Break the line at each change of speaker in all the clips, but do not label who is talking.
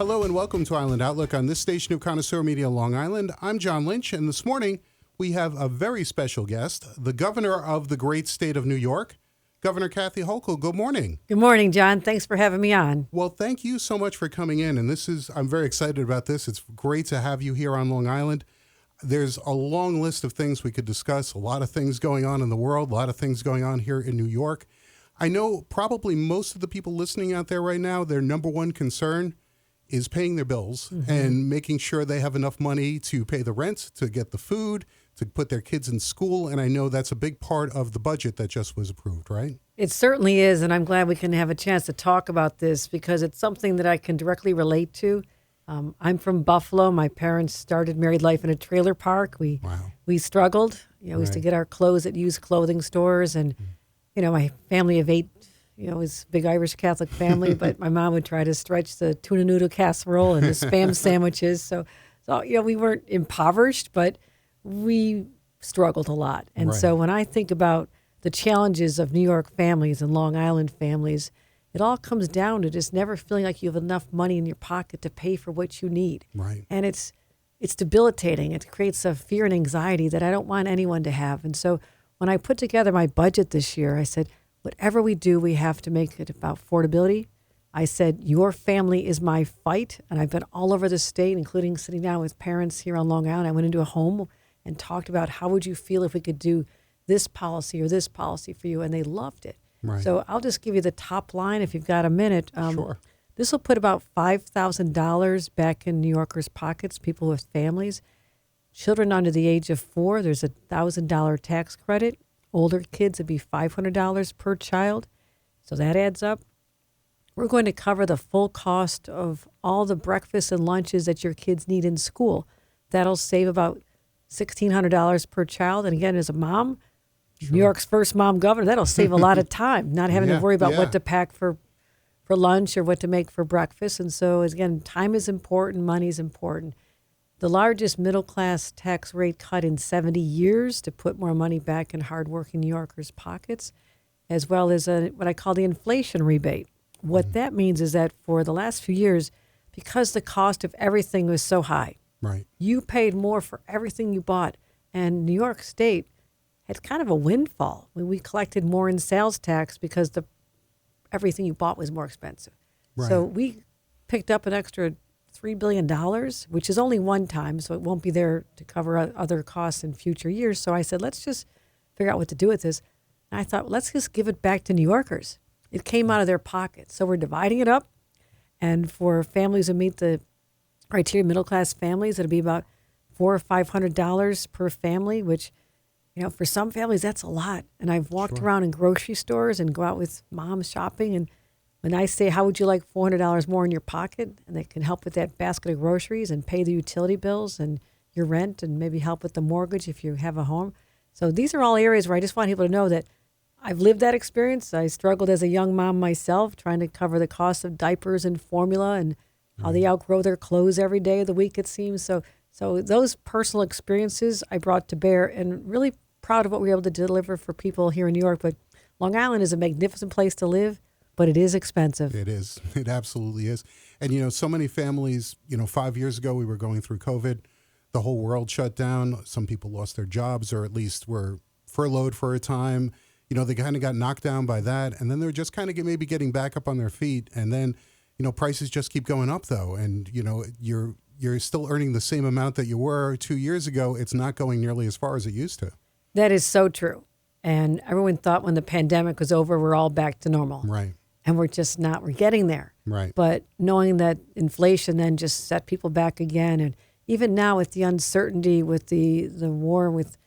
Hello and welcome to Island Outlook on this station of Connoisseur Media, Long Island. I'm John Lynch, and this morning we have a very special guest, the governor of the great state of New York, Governor Kathy Hochul. Good morning.
Good morning, John. Thanks for having me on.
Well, thank you so much for coming in, and I'm very excited about this. It's great to have you here on Long Island. There's a long list of things we could discuss, a lot of things going on in the world, a lot of things going on here in New York. I know probably most of the people listening out there right now, their number one concern is paying their bills and making sure they have enough money to pay the rent, to get the food, to put their kids in school. And I know that's a big part of the budget that just was approved, right?
It certainly is, and I'm glad we can have a chance to talk about this because it's something that I can directly relate to. I'm from Buffalo. My parents started married life in a trailer park. We struggled. We used to get our clothes at used clothing stores, and my family of 8. It was a big Irish Catholic family, but my mom would try to stretch the tuna noodle casserole and the Spam sandwiches. So we weren't impoverished, but we struggled a lot. And so when I think about the challenges of New York families and Long Island families, it all comes down to just never feeling like you have enough money in your pocket to pay for what you need.
Right.
And it's debilitating. It creates a fear and anxiety that I don't want anyone to have. And so when I put together my budget this year, I said, whatever we do, we have to make it about affordability. I said, your family is my fight. And I've been all over the state, including sitting down with parents here on Long Island. I went into a home and talked about how would you feel if we could do this policy or this policy for you. And they loved it.
Right.
So I'll just give you the top line if you've got a minute.
Sure.
This will put about $5,000 back in New Yorkers' pockets, people with families. Children under the age of 4, there's a $1,000 tax credit. Older kids, it'd be $500 per child. So that adds up. We're going to cover the full cost of all the breakfasts and lunches that your kids need in school. That'll save about $1,600 per child. And again, as a mom, New York's first mom governor, that'll save a lot of time, not having to worry about what to pack for lunch or what to make for breakfast. And so, again, time is important, money is important. The largest middle-class tax rate cut in 70 years to put more money back in hardworking New Yorkers' pockets, as well as what I call the inflation rebate. What that means is that for the last few years, because the cost of everything was so high, you paid more for everything you bought. And New York State had kind of a windfall when we collected more in sales tax because everything you bought was more expensive.
Right.
So we picked up an extra $3 billion, which is only one time, so it won't be there to cover other costs in future years. So I said, let's just figure out what to do with this. And I thought, well, let's just give it back to New Yorkers. It came out of their pockets. So we're dividing it up. And for families who meet the criteria, middle-class families, it'll be about $400 or $500 per family, which, for some families, that's a lot. And I've walked around in grocery stores and go out with mom shopping, and when I say, how would you like $400 more in your pocket? And they can help with that basket of groceries and pay the utility bills and your rent and maybe help with the mortgage if you have a home. So these are all areas where I just want people to know that I've lived that experience. I struggled as a young mom myself, trying to cover the cost of diapers and formula and how they outgrow their clothes every day of the week, it seems. So those personal experiences I brought to bear, and really proud of what we were able to deliver for people here in New York. But Long Island is a magnificent place to live. But it is expensive.
It is. It absolutely is. And, so many families, 5 years ago, we were going through COVID. The whole world shut down. Some people lost their jobs or at least were furloughed for a time. They kind of got knocked down by that. And then they're just kind of maybe getting back up on their feet. And then, prices just keep going up, though. And, you're still earning the same amount that you were 2 years ago. It's not going nearly as far as it used to.
That is so true. And everyone thought when the pandemic was over, we're all back to normal.
Right.
And we're just not. We're getting there.
Right.
But knowing that inflation then just set people back again. And even now with the uncertainty with the war with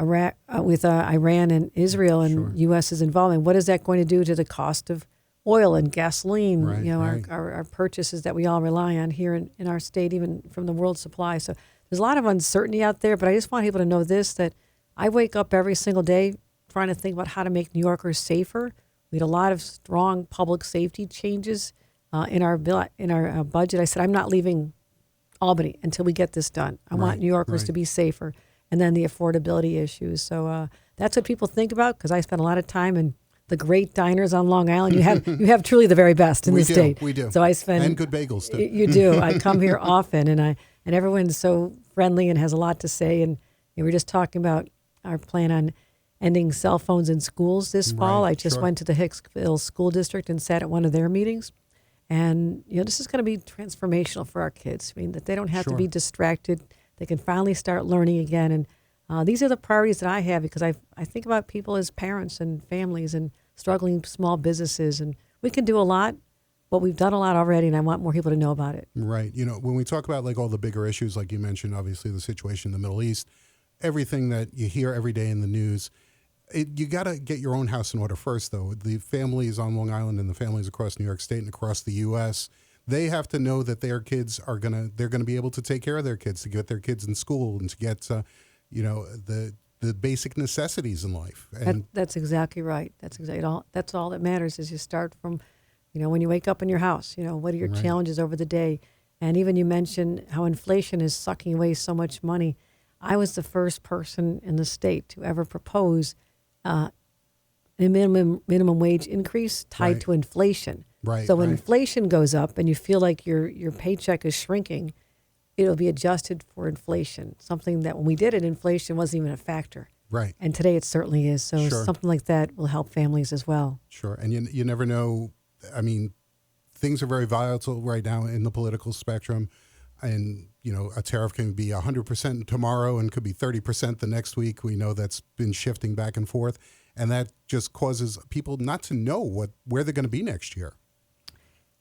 Iraq, Iran and Israel and U.S.'s involvement, what is that going to do to the cost of oil and gasoline? Our purchases that we all rely on here in our state, even from the world supply. So there's a lot of uncertainty out there. But I just want people to know this, that I wake up every single day trying to think about how to make New Yorkers safer. We had a lot of strong public safety changes in our budget. I said, I'm not leaving Albany until we get this done. I want New Yorkers to be safer. And then the affordability issues. So that's what people think about, because I spent a lot of time in the great diners on Long Island. You have truly the very best in the state.
We do.
So I spend
and good bagels too.
You do. I come here often, and everyone's so friendly and has a lot to say. And we were just talking about our plan on ending cell phones in schools this fall.
Right,
I just
sure.
went to the Hicksville School District and sat at one of their meetings. And, this is going to be transformational for our kids. I mean, that they don't have to
Sure.
be distracted. They can finally start learning again. And these are the priorities that I have because I think about people as parents and families and struggling small businesses. And we can do a lot, but we've done a lot already, and I want more people to know about it.
Right. When we talk about like all the bigger issues, like you mentioned, obviously the situation in the Middle East, everything that you hear every day in the news, you got to get your own house in order first, though. The families on Long Island and the families across New York State and across the U.S., they have to know that their kids they're gonna be able to take care of their kids, to get their kids in school and to get the basic necessities in life. And
That's exactly right. That's all that matters is you start from, when you wake up in your house. What are your
Right.
challenges over the day? And even you mentioned how inflation is sucking away so much money. I was the first person in the state to ever propose a minimum wage increase tied
Right.
to inflation.
Right,
So when
right.
inflation goes up and you feel like your paycheck is shrinking, it'll be adjusted for inflation. Something that when we did it, inflation wasn't even a factor.
right.
And today it certainly is. So
Sure.
something like that will help families as well.
Sure. And you never know. I mean, things are very volatile right now in the political spectrum. And, a tariff can be 100% tomorrow and could be 30% the next week. We know that's been shifting back and forth. And that just causes people not to know where they're going to be next year.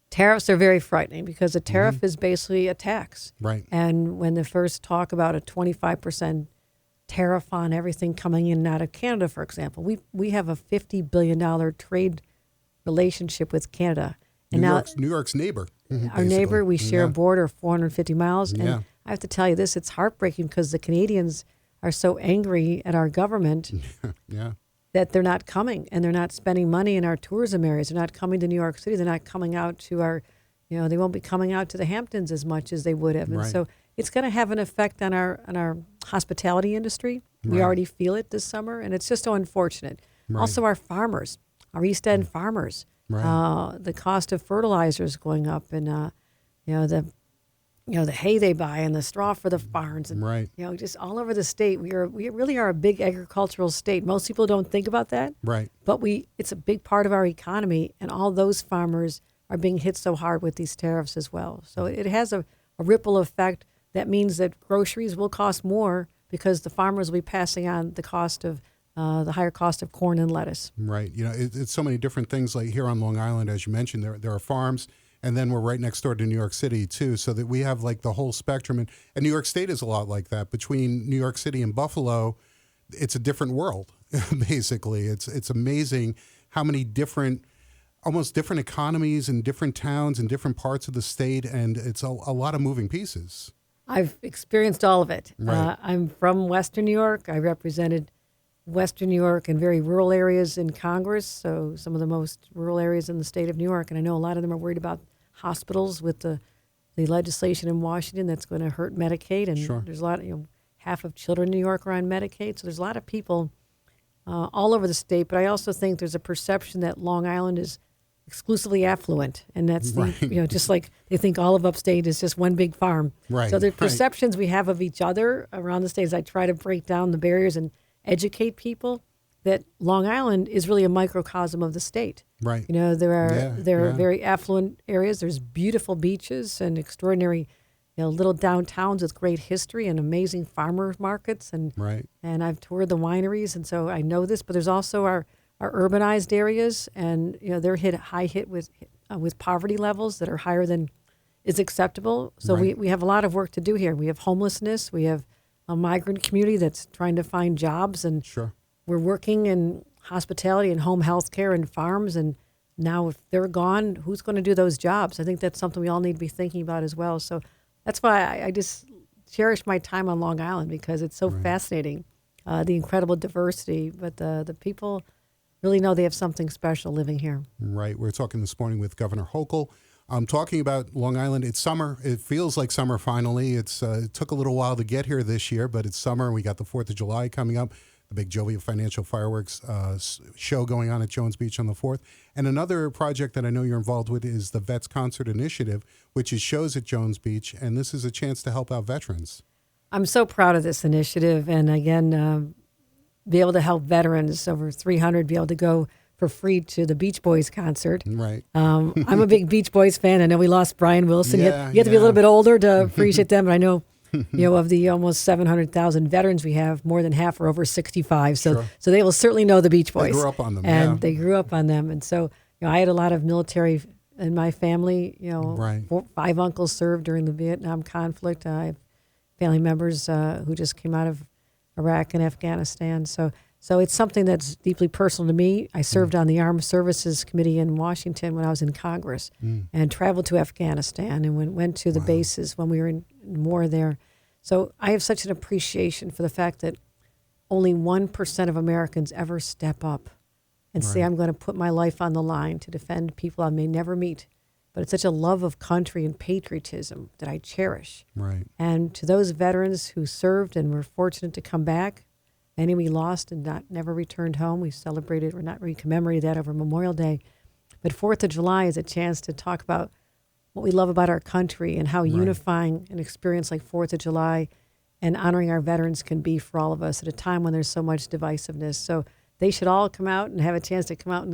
Tariffs are very frightening because a tariff is basically a tax.
Right.
And when they first talk about a 25% tariff on everything coming in and out of Canada, for example, we have a $50 billion trade relationship with Canada. And
New York's neighbor.
our neighbor, we share a
Yeah.
border of 450 miles. And
Yeah.
I have to tell you this, it's heartbreaking because the Canadians are so angry at our government
Yeah.
that they're not coming and they're not spending money in our tourism areas. They're not coming to New York City. They're not coming out to our, they won't be coming out to the Hamptons as much as they would have. And
Right.
so it's going to have an effect on our hospitality industry. We
Right.
already feel it this summer, and it's just so unfortunate.
Right.
Also, our farmers, our East End farmers,
Right.
the cost of fertilizer is going up, and the hay they buy and the straw for the barns, and
Right.
just all over the state. We really are a big agricultural state. Most people don't think about that,
Right.
but it's a big part of our economy, and all those farmers are being hit so hard with these tariffs as well. So it has a ripple effect. That means that groceries will cost more because the farmers will be passing on the cost of the higher cost of corn and lettuce.
Right. It's so many different things. Like here on Long Island, as you mentioned, there are farms, and then we're right next door to New York City too, so that we have like the whole spectrum. And New York State is a lot like that. Between New York City and Buffalo, it's a different world. Basically, it's amazing how many almost different economies and different towns and different parts of the state, and it's a lot of moving pieces.
I've experienced all of it.
Right.
I'm from Western New York. I represented Western New York and very rural areas in Congress, so some of the most rural areas in the state of New York. And I know a lot of them are worried about hospitals with the legislation in Washington that's going to hurt Medicaid. And
Sure.
there's a lot, half of children in New York are on Medicaid. So there's a lot of people all over the state. But I also think there's a perception that Long Island is exclusively affluent. And that's,
Right.
just like they think all of upstate is just one big farm.
Right,
So the
right.
perceptions we have of each other around the state is I try to break down the barriers and educate people that Long Island is really a microcosm of the state.
Right.
There are
Yeah.
very affluent areas. There's beautiful beaches and extraordinary, little downtowns with great history and amazing farmers markets. And
Right.
and I've toured the wineries, and so I know this. But there's also our urbanized areas, and they're hit with poverty levels that are higher than is acceptable. So
Right.
we have a lot of work to do here. We have homelessness. We have a migrant community that's trying to find jobs, and
Sure.
we're working in hospitality and home health care and farms. And now if they're gone, who's going to do those jobs? I think that's something we all need to be thinking about as well. So that's why I just cherish my time on Long Island, because it's so fascinating, the incredible diversity. But the people really know they have something special living here.
Right. We're talking this morning with Governor Hochul. I'm talking about Long Island. It's summer. It feels like summer finally. It took a little while to get here this year, but it's summer. We got the 4th of July coming up. a big Jovia Financial Fireworks show going on at Jones Beach on the 4th. And another project that I know you're involved with is the Vets Concert Initiative, which is shows at Jones Beach. And this is a chance to help out veterans.
I'm so proud of this initiative. And again, be able to help veterans, over 300, be able to go for free to the Beach Boys concert.
Right.
I'm a big Beach Boys fan. I know we lost Brian Wilson. You
Yeah,
have to be a little bit older to appreciate them. But I know, of the almost 700,000 veterans we have, more than half are over 65. So,
Sure.
so they will certainly know the Beach Boys.
They grew up on them,
and
yeah.
they grew up on them. And so, I had a lot of military in my family.
Right.
5 uncles served during the Vietnam conflict. I have family members who just came out of Iraq and Afghanistan. So it's something that's deeply personal to me. I served on the Armed Services Committee in Washington when I was in Congress and traveled to Afghanistan and went to the bases when we were in war there. So I have such an appreciation for the fact that only 1% of Americans ever step up and say, I'm going to put my life on the line to defend people I may never meet. But it's such a love of country and patriotism that I cherish.
Right.
And to those veterans who served and were fortunate to come back, many we lost and never returned home. We celebrated, or not commemorated that over Memorial Day. But 4th of July is a chance to talk about what we love about our country and how unifying an experience like 4th of July and honoring our veterans can be for all of us at a time when there's so much divisiveness. So they should all come out and have a chance to come out and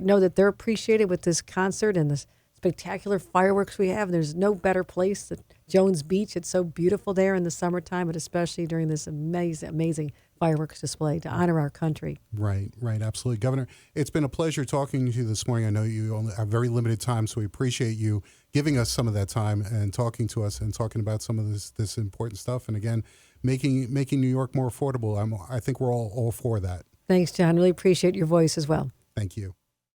know that they're appreciated with this concert and this spectacular fireworks we have. There's no better place than Jones Beach. It's so beautiful there in the summertime, but especially during this amazing fireworks display to honor our country.
Right, absolutely. Governor, it's been a pleasure talking to you this morning. I know you only have very limited time, so we appreciate you giving us some of that time and talking to us and talking about some of this important stuff. And again, making New York more affordable. I think we're all for that.
Thanks, John. Really appreciate your voice as well.
Thank you.